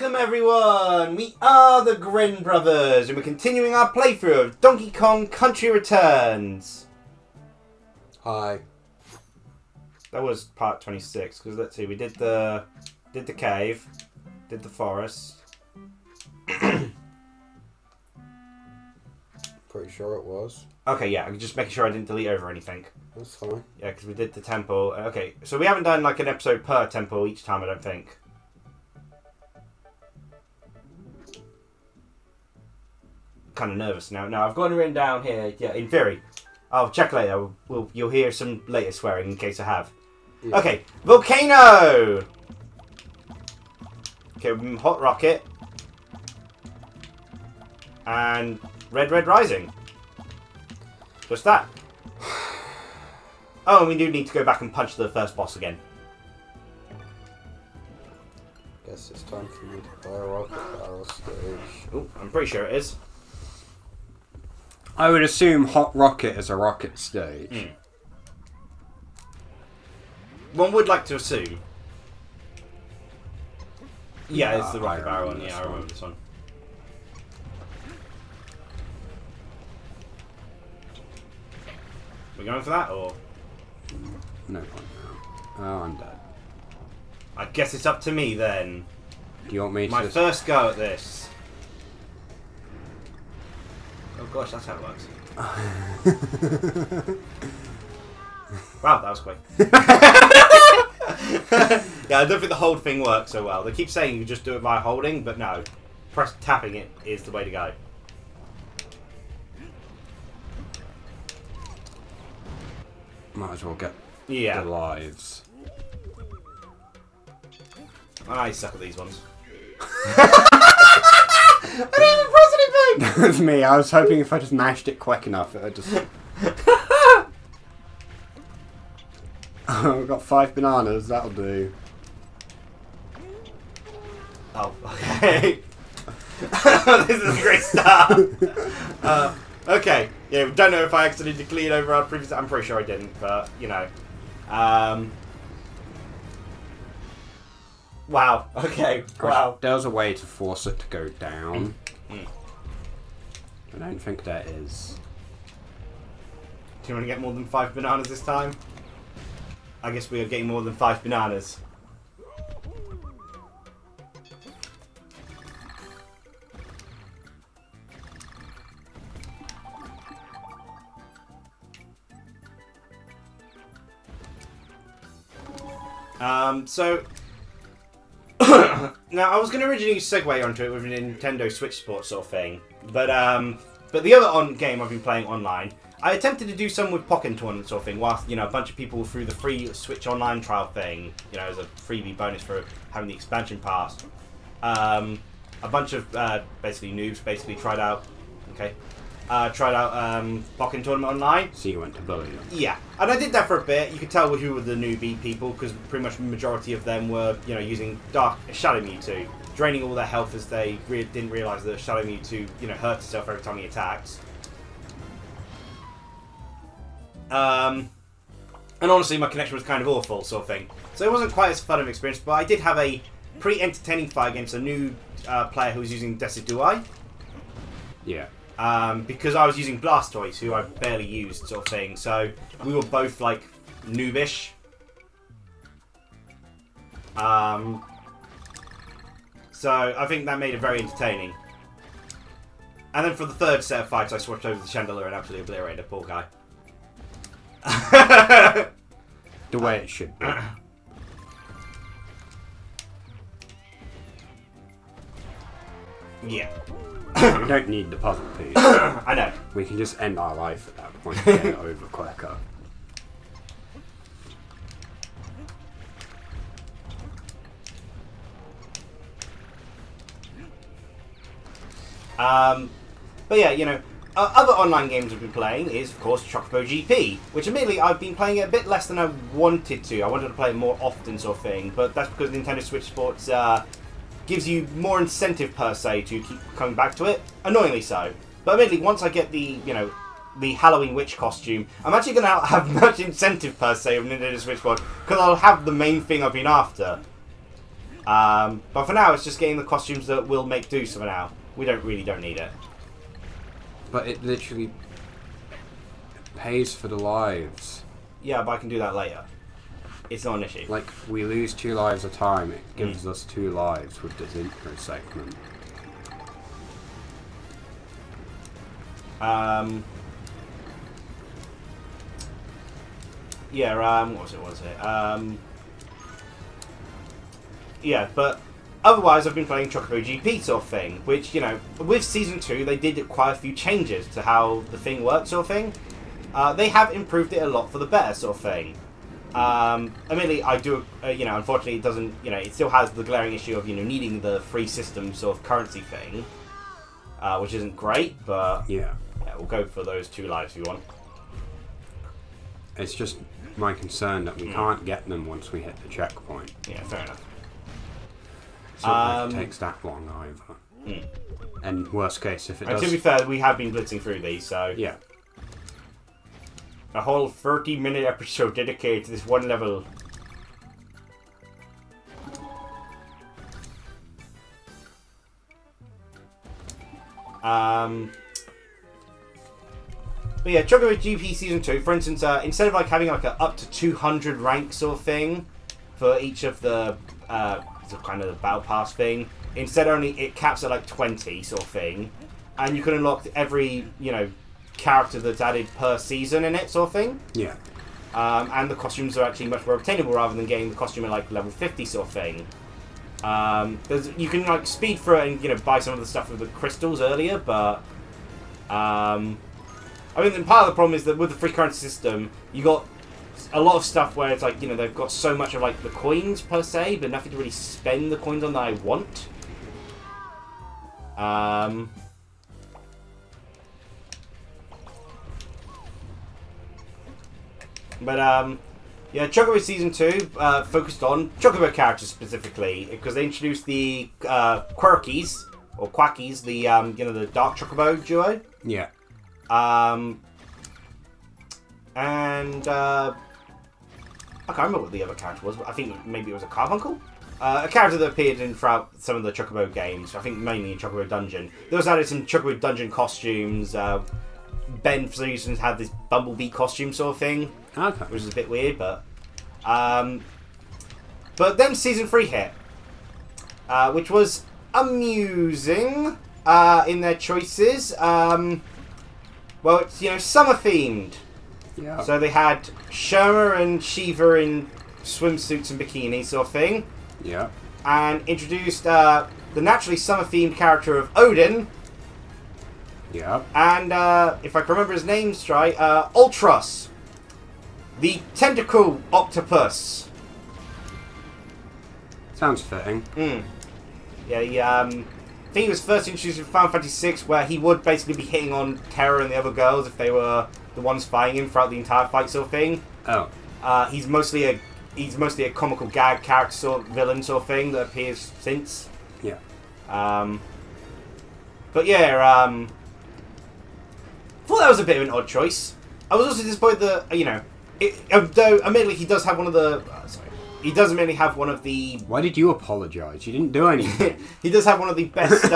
Welcome everyone! We are the Grin brothers and we're continuing our playthrough of Donkey Kong Country Returns. Hi. That was part 26 because let's see, we did the cave, did the forest. Pretty sure it was. Okay, yeah, I'm just making sure I didn't delete over anything. That's fine. Yeah, because we did the temple. Okay, so we haven't done like an episode per temple each time, I don't think. Kind of nervous now. No, I've got it written down here. Yeah, in theory. I'll check later. You'll hear some later swearing in case I have. Yeah. Okay, volcano. Okay, hot rocket. And red rising. Just that. Oh, and we do need to go back and punch the first boss again. Guess it's time for me to buy a rocket barrel stage. Oh, I'm pretty sure it is. I would assume Hot Rocket is a rocket stage. Mm. One would like to assume. Yeah, it's the rocket barrel one. Yeah, I remember this one. We going for that, or? No point now. Oh, I'm dead. I guess it's up to me then. Do you want me to... My first go at this. Oh gosh, that's how it works. Wow, that was quick. Yeah, I don't think the hold thing works so well. They keep saying you just do it by holding, but no. Tapping it is the way to go. Might as well get the lives. I suck at these ones. I didn't even press anything! That's me. I was hoping if I just mashed it quick enough, it would just... Oh, we've got 5 bananas. That'll do. Oh, okay. This is a great start. Okay. Yeah, don't know if I accidentally cleared over our previous... I'm pretty sure I didn't, but, you know. Wow. Okay. Wow. There's a way to force it to go down. I don't think there is. Do you want to get more than 5 bananas this time? I guess we are getting more than 5 bananas. So now I was going to originally segue onto it with a Nintendo Switch Sports sort of thing, but the other game I've been playing online, I attempted to do some with Pokken Tournament sort of thing, whilst, you know, a bunch of people through the free Switch Online trial thing, you know, as a freebie bonus for having the expansion pass. A bunch of basically noobs basically tried out Pokken Tournament Online. So you went to Bolo. Yeah, and I did that for a bit. You could tell who were the newbie people because pretty much the majority of them were, you know, using Shadow Mewtwo, draining all their health as they didn't realise that Shadow Mewtwo, you know, hurts itself every time he attacks. And honestly, my connection was kind of awful, sort of thing. So it wasn't quite as fun of an experience, but I did have a pretty entertaining fight against a new player who was using Decidueye. Yeah. Because I was using Blastoise, who I barely used, sort of thing. So we were both like noobish. So I think that made it very entertaining. And then for the third set of fights, I switched over to the Chandelier and absolutely obliterated the poor guy. The way it should be. Yeah. We don't need the puzzle piece. I know. We can just end our life at that point and get it over quicker. But yeah, you know, other online games I've been playing is, of course, Chocobo GP, which admittedly I've been playing it a bit less than I wanted to. I wanted to play it more often, sort of thing, but that's because Nintendo Switch Sports gives you more incentive, per se, to keep coming back to it. Annoyingly so. But admittedly, once I get the, you know, the Halloween witch costume, I'm actually going to have much incentive, per se, of Nintendo Switch Sports, because I'll have the main thing I've been after. But for now, it's just getting the costumes that will make do. So for now, we don't need it. But it literally pays for the lives. Yeah, but I can do that later. It's not an issue. Like, we lose 2 lives a time, it gives us 2 lives with this intro segment. Yeah, what was it? Yeah, but otherwise I've been playing Chocobo GP sort of thing, which, you know, with Season 2 they did quite a few changes to how the thing works sort of thing. They have improved it a lot for the better sort of thing. Admittedly, I do, you know, unfortunately it doesn't, you know, it still has the glaring issue of, you know, needing the free system sort of currency thing, which isn't great, but yeah, we'll go for those 2 lives if you want. It's just my concern that we can't get them once we hit the checkpoint. Yeah, fair enough. It's not like it takes that long either. And worst case, if it does... To be fair, we have been blitzing through these, so... Yeah. A whole 30-minute episode dedicated to this one level. But yeah, Chocobo GP Season 2, for instance, instead of like having like a up to 200 rank sort of thing for each of the kind of the battle pass thing, instead only it caps at like 20 sort of thing, and you can unlock every, you know, character that's added per season in it sort of thing. Yeah. And the costumes are actually much more obtainable rather than getting the costume at like level 50 sort of thing. You can like speed through it and, you know, buy some of the stuff with the crystals earlier, but I mean, part of the problem is that with the free currency system, you got a lot of stuff where it's like, you know, they've got so much of like the coins per se, but nothing to really spend the coins on that I want. Yeah, Chocobo Season 2 focused on Chocobo characters specifically, because they introduced the Quirkies, or Quackies, the, you know, the Dark Chocobo duo. Yeah. And I can't remember what the other character was, but I think maybe it was a Carbuncle? A character that appeared in throughout some of the Chocobo games, I think mainly in Chocobo Dungeon. They also added some Chocobo Dungeon costumes. Ben, for some reason, had this Bumblebee costume sort of thing, Okay. which is a bit weird, but then Season 3 hit, which was amusing in their choices. Well, it's, you know, summer themed. Yeah. So they had Sherma and Shiva in swimsuits and bikinis sort of thing. Yeah. And introduced the naturally summer themed character of Odin. Yeah. And if I can remember his name right, Ultros, the tentacle octopus. Sounds fitting. Yeah, I think he was first introduced in Final Fantasy VI, where he would basically be hitting on Terra and the other girls if they were the ones fighting him throughout the entire fight, sort of thing. Oh. He's mostly a comical gag character, sort of villain, sort of thing that appears since. Yeah. But yeah, I thought that was a bit of an odd choice. I was also disappointed that, you know, though admittedly he does have one of the. He does admittedly have one of the. Why did you apologise? You didn't do anything. He does have one of the best,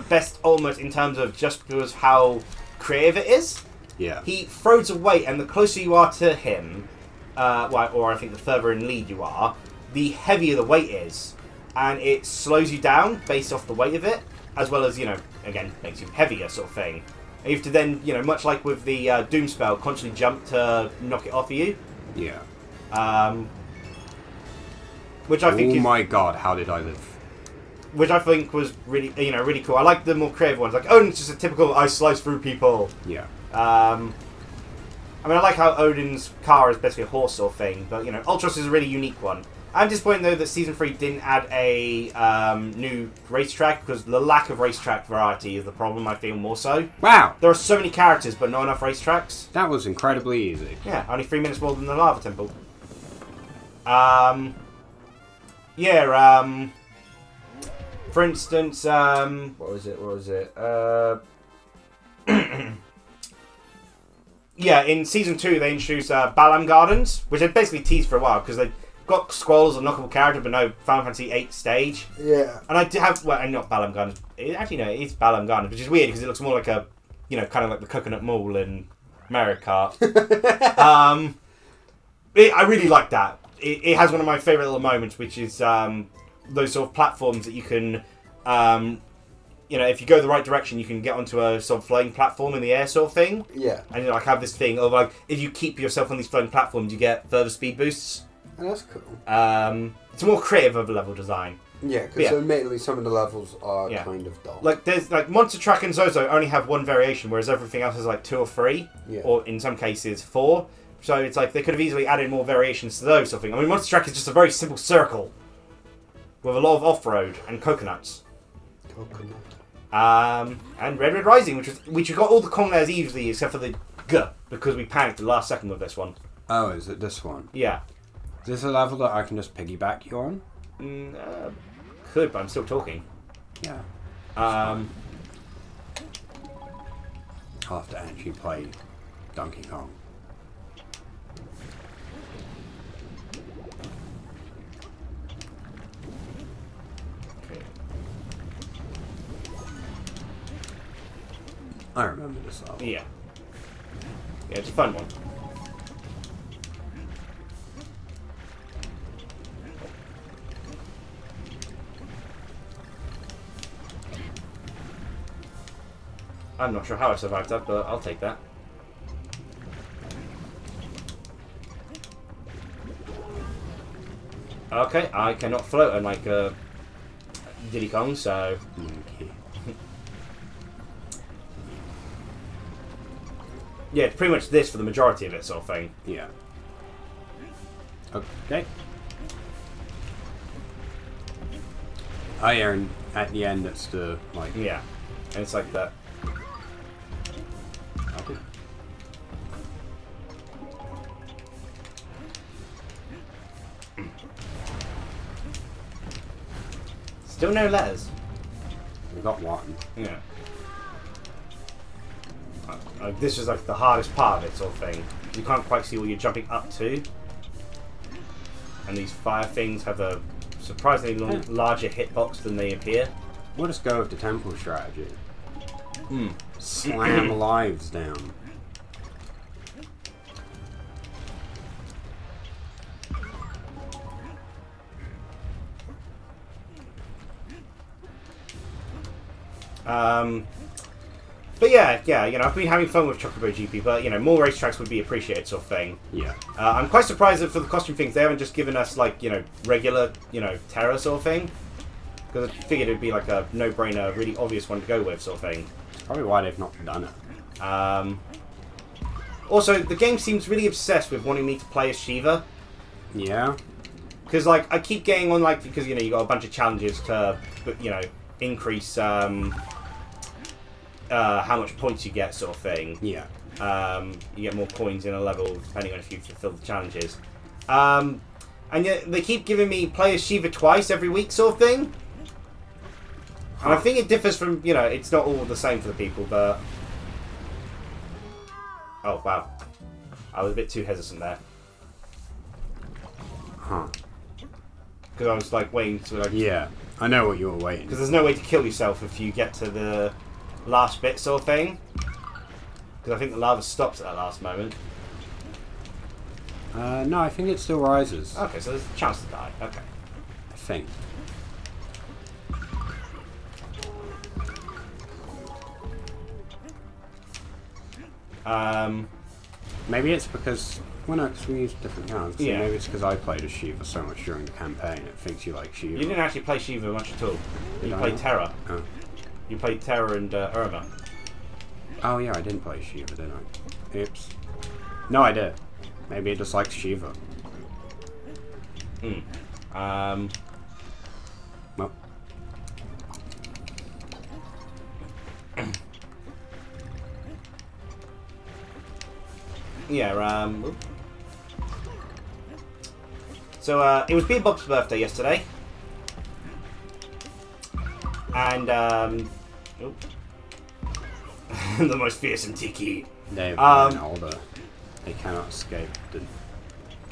best almost in terms of just because how creative it is. Yeah. He throws a weight, and the closer you are to him, or I think the further in lead you are, the heavier the weight is, and it slows you down based off the weight of it, as well as, you know, again makes you heavier, sort of thing. And you have to then, you know, much like with the Doom spell, constantly jump to knock it off of you. Yeah. Which I think. Oh my god! How did I live? Which I think was really, you know, really cool. I like the more creative ones. Like Odin's just a typical I slice through people. Yeah. I mean, I like how Odin's car is basically a horse sort of thing, but, you know, Ultros is a really unique one. I'm disappointed though that Season 3 didn't add a new racetrack, because the lack of racetrack variety is the problem, I feel, more so. Wow! There are so many characters, but not enough racetracks. That was incredibly easy. Yeah, only 3 minutes more than the Lava Temple. Yeah, for instance, what was it? Yeah, in Season 2 they introduced Balam Gardens, which they basically teased for a while, because got Squall's unlockable character, but no Final Fantasy VIII stage. Yeah. And I do have, well, and not Balam Gun. Actually, no, it's Balam Gun, which is weird because it looks more like a, you know, kind of like the Coconut Mall in Mario Kart. I really like that. It has one of my favourite little moments, which is those sort of platforms that you can, you know, if you go the right direction, you can get onto a sort of floating platform in the air sort of thing. Yeah. And you know, like have this thing of like, if you keep yourself on these floating platforms, you get further speed boosts. Oh, that's cool. It's more creative of a level design. Yeah, because admittedly some of the levels are kind of dull. Like there's like Monster Truck and Zozo only have one variation, whereas everything else is like 2 or 3, or in some cases 4. So it's like they could have easily added more variations to those sort of thing. I mean, Monster Truck is just a very simple circle with a lot of off-road and coconuts. And Red Rising, which we got all the combos easily except for the G, because we panicked the last second with this one. Oh, is it this one? Yeah. Is this a level that I can just piggyback you on? Could, but I'm still talking. Yeah. Um, I'll have to actually play Donkey Kong. I remember this level. Yeah. Yeah, it's a fun one. I'm not sure how I survived that, but I'll take that. Okay, I cannot float unlike Diddy Kong, so... Okay. Yeah, it's pretty much this for the majority of it, sort of thing. Yeah. Okay. Oh yeah, and at the end it's the, like... Yeah, and it's like that. Okay. Still no letters. We got one. Yeah. This is like the hardest part of it, sort of thing. You can't quite see what you're jumping up to. And these fire things have a surprisingly larger hitbox than they appear. We'll just go with the temple strategy. Slam lives down. But yeah, you know, I've been having fun with Chocobo GP, but you know, more racetracks would be appreciated, sort of thing. Yeah. I'm quite surprised that for the costume things, they haven't just given us like, you know, regular, you know, Terra sort of thing. Because I figured it'd be like a no-brainer, really obvious one to go with, sort of thing. Probably why they've not done it. Also, the game seems really obsessed with wanting me to play as Shiva. Yeah. Because like I keep getting on like, because you know you got a bunch of challenges to, you know, increase how much points you get, sort of thing. Yeah. You get more coins in a level depending on if you fulfill the challenges. And yet they keep giving me play as Shiva twice every week, sort of thing. And I think it differs from, you know, it's not all the same for the people, but... Oh, wow. I was a bit too hesitant there. Huh. Because I was, like, waiting to, like... Yeah, I know what you were waiting. Because there's no way to kill yourself if you get to the last bit, sort of thing. Because I think the lava stops at that last moment. No, I think it still rises. Okay, so there's a chance to die. Okay. I think. Maybe it's because... Well, no, because we use different accounts. So maybe it's because I played as Shiva so much during the campaign, it thinks you like Shiva. You didn't actually play Shiva much at all. You played Terra. Oh. You played Terra and Irma. Oh yeah, I didn't play Shiva, did I? Oops. No, I did. Maybe it just likes Shiva. Well. Yeah, So, it was Bebop's birthday yesterday. And, the most fearsome tiki. They've grown older. They cannot escape the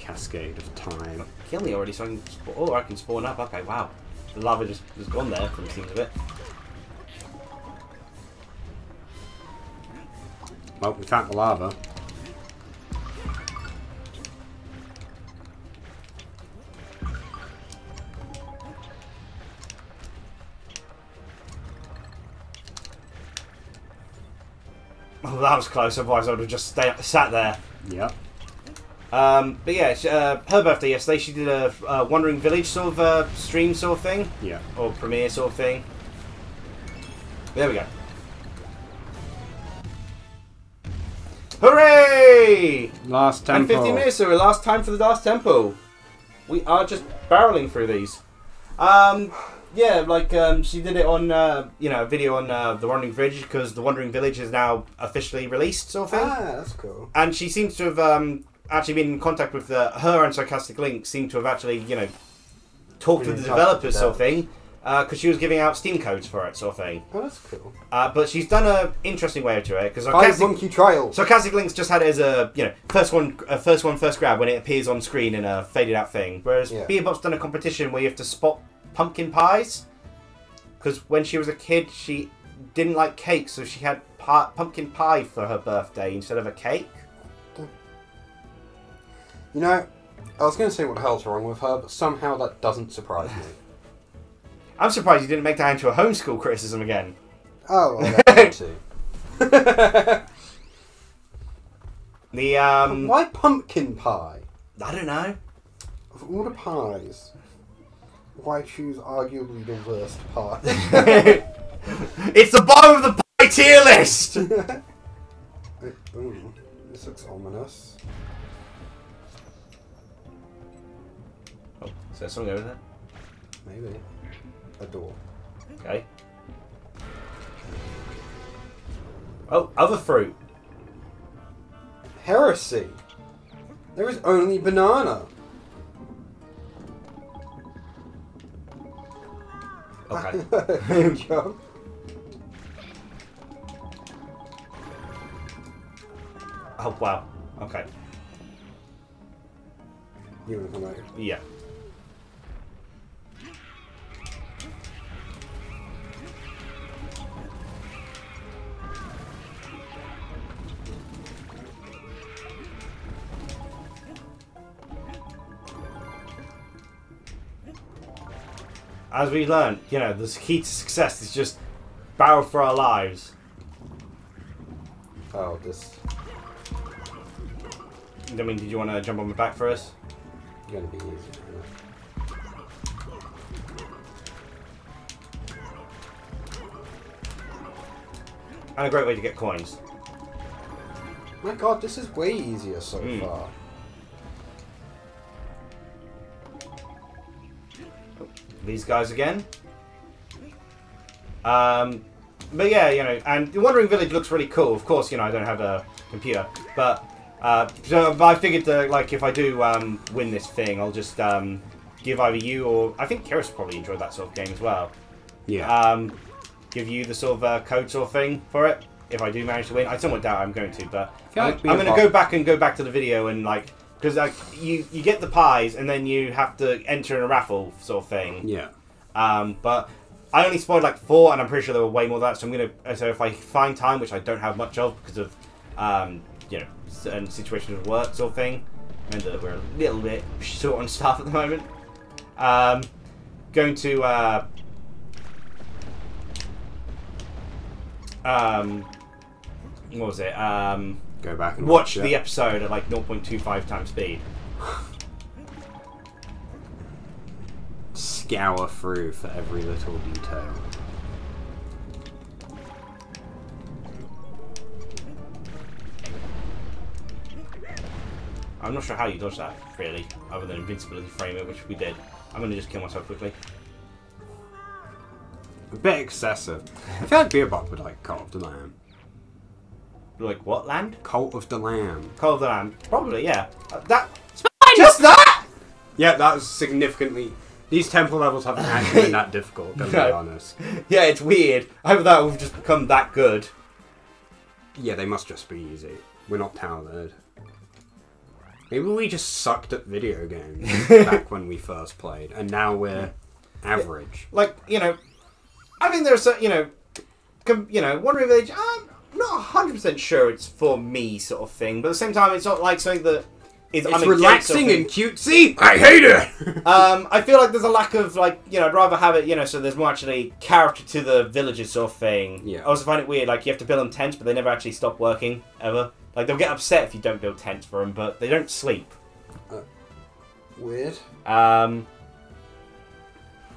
cascade of time. Kill me already, so I can. Oh, I can spawn up. Okay, wow. The lava just has gone there from the seems of it. Well, we found the lava. Oh, that was close. Otherwise, I would have just sat there. Yep. But yeah, her birthday yesterday. She did a Wandering Village sort of stream sort of thing. Yeah. Or premiere sort of thing. There we go. Hooray! Last temple. And 15 minutes, so last time for the last temple. We are just barreling through these. Yeah, like she did it on a video on the Wandering Village because the Wandering Village is now officially released, sort of thing. Ah, that's cool. And she seems to have actually been in contact with her and Sarcastic Link. Seem to have actually talked with the developers, sort of thing, because she was giving out Steam codes for it, sort of thing. Oh, that's cool. But she's done an interesting way to it because Monkey Trial. Sarcastic Link's just had it as a first grab when it appears on screen in a faded out thing. Whereas Bebop's done a competition where you have to spot pumpkin pies, because when she was a kid she didn't like cake, so she had pumpkin pie for her birthday instead of a cake. You know, I was going to say what the hell's wrong with her, but somehow that doesn't surprise me. I'm surprised you didn't make that into a homeschool criticism again. Oh, well, that's too. Why pumpkin pie? I don't know. Of all the pies, why choose arguably the worst pie? It's the bottom of the pie tier list! Ooh, this looks ominous. Oh, is there something over there? Maybe. A door. Okay. Oh, other fruit. Heresy! There is only banana! Okay. Good job. Oh, wow. Okay. You want to come out? Yeah. As we learned, the key to success is just barrel for our lives. Oh, this I mean, did you want to jump on my back for us? is going to be easy. And a great way to get coins. My god, this is way easier so far. These guys again. But yeah, and the Wandering Village looks really cool. Of course, I don't have a computer, but so I figured that, like, if I do win this thing, I'll just give either you or I think Kiris probably enjoyed that sort of game as well. Yeah. Give you the sort of code sort of thing for it if I do manage to win. I somewhat doubt I'm going to, but I'm going to go back to the video and like. Because you get the pies and then you have to enter in a raffle sort of thing. Yeah. But I only spoiled like 4, and I'm pretty sure there were way more than that. So so if I find time, which I don't have much of because of certain situations of work sort of thing, and that we're a little bit short on staff at the moment. Going to what was it? Go back and watch the episode at like 0.25 times speed. Scour through for every little detail. I'm not sure how you dodge that, really, other than invincibility frame it, which we did. I'm going to just kill myself quickly. A bit excessive. I feel like Bebop would like Cult of the Lamb. Like what land? Cult of the Lamb. Cult of the Lamb. Probably, yeah. Just that? Yeah, that was significantly... These temple levels haven't actually been that difficult, to be honest. Yeah, it's weird. Either that or we've just become that good. Yeah, they must just be easy. We're not talented. Maybe we just sucked at video games back when we first played, and now we're average. Like, I think there's Wandering Village, I'm not 100% sure it's for me sort of thing, but at the same time, it's not like something that is it's relaxing and cutesy. I hate it! I feel like there's a lack of, like, I'd rather have it, so there's more actually character to the villages sort of thing. Yeah. I also find it weird, like, you have to build them tents, but they never actually stop working, ever. Like, they'll get upset if you don't build tents for them, but they don't sleep. Weird.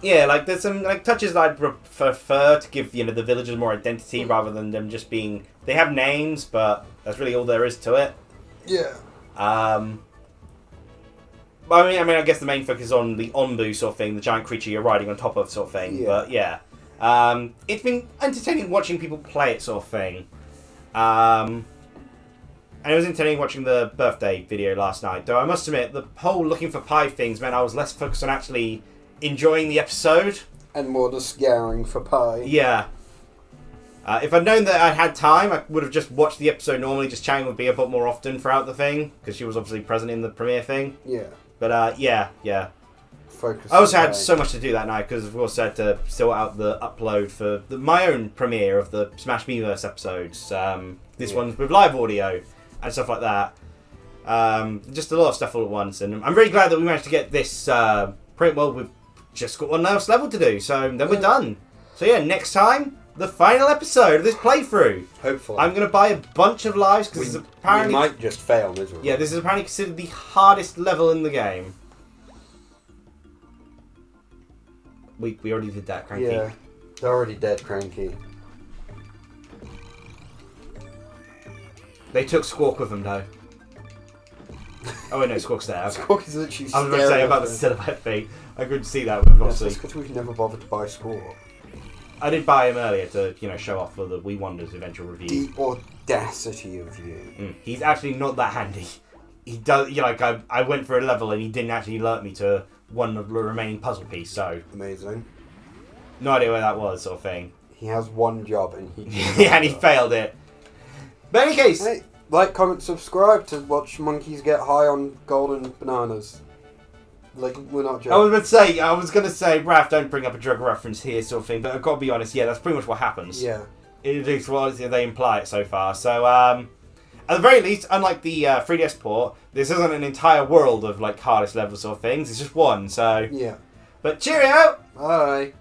Yeah, like, there's some like touches that I'd prefer to give, the villagers more identity rather than them just being... They have names, but that's really all there is to it. Yeah. But I mean, I guess the main focus is on the Onbu sort of thing, the giant creature you're riding on top of sort of thing. Yeah. But, yeah. It's been entertaining watching people play it sort of thing. And it was entertaining watching the birthday video last night. Though I must admit, the whole looking for pie things meant I was less focused on actually enjoying the episode. And more just scouring for pie. Yeah. If I'd known that I had time, I would have just watched the episode normally, just chatting with Bea a bit more often throughout the thing, because she was obviously present in the premiere thing. Yeah. But, yeah. Focus. I also had so much to do that night, because of course I had to sort out the upload for my own premiere of the Smash Meverse episodes. This one's with live audio and stuff like that. Just a lot of stuff all at once, and I'm really glad that we managed to get this print. Well, we've just got one last level to do, so then we're done. So yeah, next time, the final episode of this playthrough. Hopefully. I'm going to buy a bunch of lives, because apparently... We might just fail miserably. Yeah, this is apparently considered the hardest level in the game. We already did that, Cranky. Yeah, they're already dead, Cranky. They took Squawk with them, though. Oh, wait, no, Squawk's there. Okay. Squawk is literally I was going to say about the silhouette thing. I couldn't see that, obviously. That's because we've never bothered to buy Squawk. I did buy him earlier to, show off for the We Wonders eventual review. The audacity of you. He's actually not that handy. He does, I went for a level and he didn't actually alert me to one of the remaining puzzle piece, so... Amazing. No idea where that was, sort of thing. He has one job and he... Yeah, and he failed it. But in any case... Hey, like, comment, subscribe to watch monkeys get high on golden bananas. Like, we're not joking. I was going to say, Raph, don't bring up a drug reference here, sort of thing, but I've got to be honest, yeah, that's pretty much what happens. Yeah. It is what they imply it so far, so, at the very least, unlike the 3DS port, this isn't an entire world of, hardest level sort of things, it's just one, so... Yeah. But cheerio! Bye.